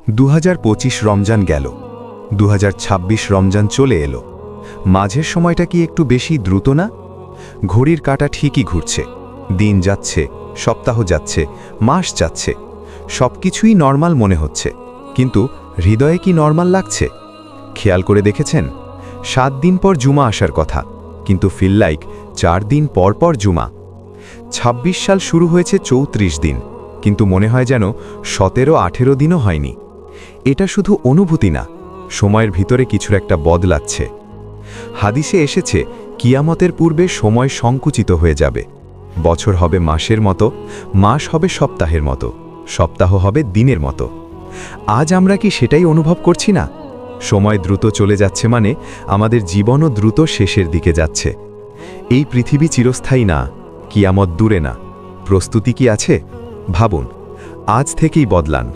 2025 রমজান গেল, 2026 রমজান চলে এলো। মাঝের সময়টা কি একটু বেশি দ্রুত না? ঘড়ির কাঁটা ঠিকই ঘুরছে, দিন যাচ্ছে, সপ্তাহ যাচ্ছে, মাস যাচ্ছে, সব কিছুই নর্মাল মনে হচ্ছে, কিন্তু হৃদয়ে কি নর্মাল লাগছে? খেয়াল করে দেখেছেন, 7 দিন পর জুমা আসার কথা, কিন্তু ফিল লাইক 4 দিন পর পর জুমা। 26 সাল শুরু হয়েছে 34 দিন, কিন্তু মনে হয় যেন 17-18 দিনও হয়নি। এটা শুধু অনুভূতি না, সময়ের ভিতরে কিছুর একটা বদলাচ্ছে। হাদিসে এসেছে, কিয়ামতের পূর্বে সময় সংকুচিত হয়ে যাবে। বছর হবে মাসের মতো, মাস হবে সপ্তাহের মতো, সপ্তাহ হবে দিনের মতো। আজ আমরা কি সেটাই অনুভব করছি না? সময় দ্রুত চলে যাচ্ছে, মানে আমাদের জীবনও দ্রুত শেষের দিকে যাচ্ছে। এই পৃথিবী চিরস্থায়ী না, কিয়ামত দূরে না। প্রস্তুতি কি আছে? ভাবুন, আজ থেকেই বদলান।